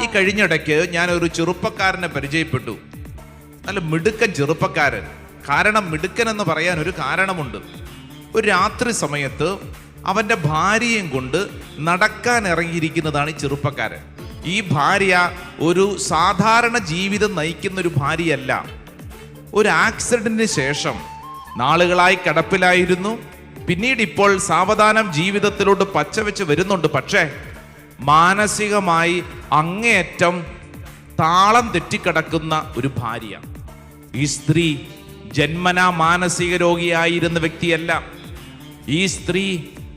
ഈ കഴിഞ്ഞിടയ്ക്ക് ഞാൻ ഒരു ചെറുപ്പക്കാരനെ പരിചയപ്പെട്ടു. നല്ല മിടുക്കൻ ചെറുപ്പക്കാരൻ. കാരണം മിടുക്കൻ എന്ന് പറയാൻ ഒരു കാരണമുണ്ട്. ഒരു രാത്രി സമയത്ത് അവൻ്റെ ഭാര്യയും കൊണ്ട് നടക്കാൻ ഇറങ്ങിയിരിക്കുന്നതാണ് ഈ ചെറുപ്പക്കാരൻ. ഈ ഭാര്യ ഒരു സാധാരണ ജീവിതം നയിക്കുന്ന ഒരു ഭാര്യയല്ല. ഒരു ആക്സിഡന്റിന് ശേഷം നാളുകളായി കിടപ്പിലായിരുന്നു. പിന്നീട് ഇപ്പോൾ സാവധാനം ജീവിതത്തിലോട്ട് പച്ചവെച്ച് വരുന്നുണ്ട്. പക്ഷേ മാനസികമായി അങ്ങേയറ്റം താളം തെറ്റിക്കിടക്കുന്ന ഒരു ഭാര്യ. ഈ സ്ത്രീ ജന്മനാ മാനസിക രോഗിയായിരുന്ന വ്യക്തിയല്ല. ഈ സ്ത്രീ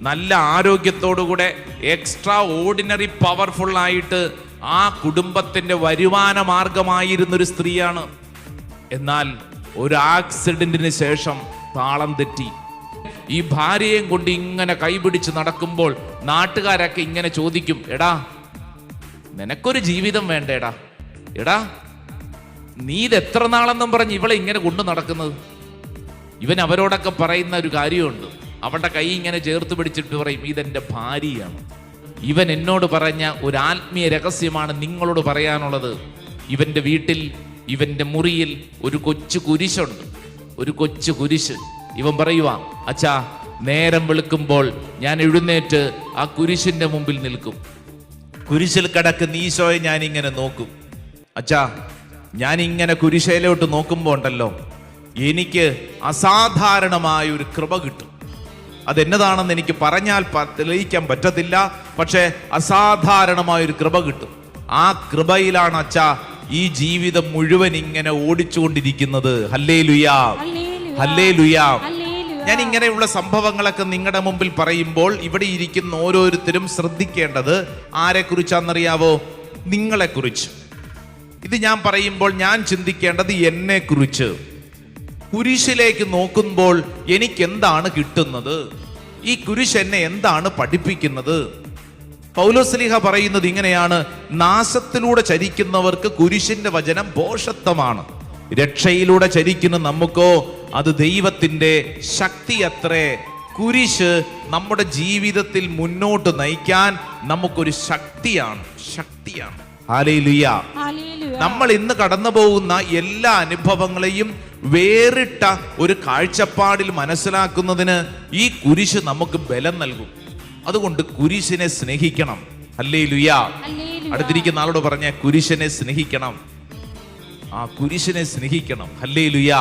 നല്ല ആരോഗ്യത്തോടുകൂടെ എക്സ്ട്രാ ഓർഡിനറി പവർഫുൾ ആയിട്ട് ആ കുടുംബത്തിന്റെ വരുമാന മാർഗമായിരുന്നൊരു സ്ത്രീയാണ്. എന്നാൽ ഒരു ആക്സിഡന്റിന് ശേഷം താളം തെറ്റി. ഈ ഭാര്യയും കൊണ്ട് ഇങ്ങനെ കൈപിടിച്ച് നടക്കുമ്പോൾ നാട്ടുകാരൊക്കെ ഇങ്ങനെ ചോദിക്കും, എടാ നിനക്കൊരു ജീവിതം വേണ്ടേടാ, എടാ നീ ഇത് എത്ര നാളെന്നും പറഞ്ഞ് ഇവളെ ഇങ്ങനെ കൊണ്ടു നടക്കുന്നത്. ഇവൻ അവരോടൊക്കെ പറയുന്ന ഒരു കാര്യമുണ്ട്. അവളുടെ കൈ ഇങ്ങനെ ചേർത്ത് പിടിച്ചിട്ട് പറയും, ഇതെന്റെ ഭാര്യയാണ്. ഇവൻ എന്നോട് പറഞ്ഞ ഒരു ആത്മീയ രഹസ്യമാണ് നിങ്ങളോട് പറയാനുള്ളത്. ഇവന്റെ വീട്ടിൽ, ഇവന്റെ മുറിയിൽ ഒരു കൊച്ചു കുരിശുണ്ട്, ഒരു കൊച്ചു കുരിശ്. ഇവൻ പറയുവാ, അച്ഛാ നേരം വെളുക്കുമ്പോൾ ഞാൻ എഴുന്നേറ്റ് ആ കുരിശിന്റെ മുമ്പിൽ നിൽക്കും. കുരിശിൽ കിടക്കുന്ന ഈശോയെ ഞാൻ ഇങ്ങനെ നോക്കും. അച്ഛാ ഞാൻ ഇങ്ങനെ കുരിശയിലോട്ട് നോക്കുമ്പോൾ ഉണ്ടല്ലോ, എനിക്ക് അസാധാരണമായ ഒരു കൃപ കിട്ടും. അതെന്നതാണെന്ന് എനിക്ക് പറഞ്ഞാൽ തെളിയിക്കാൻ പറ്റത്തില്ല. പക്ഷേ അസാധാരണമായ ഒരു കൃപ കിട്ടും. ആ കൃപയിലാണ് അച്ഛാ ഈ ജീവിതം മുഴുവൻ ഇങ്ങനെ ഓടിച്ചുകൊണ്ടിരിക്കുന്നത്. ഹല്ലേലൂയാ, ഹല്ലേലൂയാ. ഞാൻ ഇങ്ങനെയുള്ള സംഭവങ്ങളൊക്കെ നിങ്ങളുടെ മുമ്പിൽ പറയുമ്പോൾ ഇവിടെ ഇരിക്കുന്ന ഓരോരുത്തരും ശ്രദ്ധിക്കേണ്ടത് ആരെക്കുറിച്ചാണെന്നറിയാവോ? നിങ്ങളെക്കുറിച്ച്. ഇത് ഞാൻ പറയുമ്പോൾ ഞാൻ ചിന്തിക്കേണ്ടത് എന്നെ കുറിച്ച്. കുരിശിലേക്ക് നോക്കുമ്പോൾ എനിക്ക് എന്താണ് കിട്ടുന്നത്? ഈ കുരിശ് എന്നെ എന്താണ് പഠിപ്പിക്കുന്നത്? പൗലോസ്ലീഹ പറയുന്നത് ഇങ്ങനെയാണ്, നാശത്തിലൂടെ ചരിക്കുന്നവർക്ക് കുരിശിന്റെ വചനം ഭോഷത്വമാണ്, രക്ഷയിലൂടെ ചരിക്കുന്ന നമുക്കോ അത് ദൈവത്തിന്റെ ശക്തി അത്രേ. കുരിശ് നമ്മുടെ ജീവിതത്തിൽ മുന്നോട്ട് നയിക്കാൻ നമുക്കൊരു ശക്തിയാണ്. ഹല്ലേലൂയ. നമ്മൾ ഇന്ന് കടന്നു പോകുന്ന എല്ലാ അനുഭവങ്ങളെയും വേറിട്ട ഒരു കാഴ്ചപ്പാടിൽ മനസ്സിലാക്കുന്നതിന് ഈ കുരിശ് നമുക്ക് ബലം നൽകും. അതുകൊണ്ട് കുരിശിനെ സ്നേഹിക്കണം. ഹല്ലേലൂയ. അടുത്തിരിക്കുന്ന ആളോട് പറഞ്ഞ കുരിശിനെ സ്നേഹിക്കണം. ആ കുരിശിനെ സ്നേഹിക്കണം. ഹല്ലേലൂയ.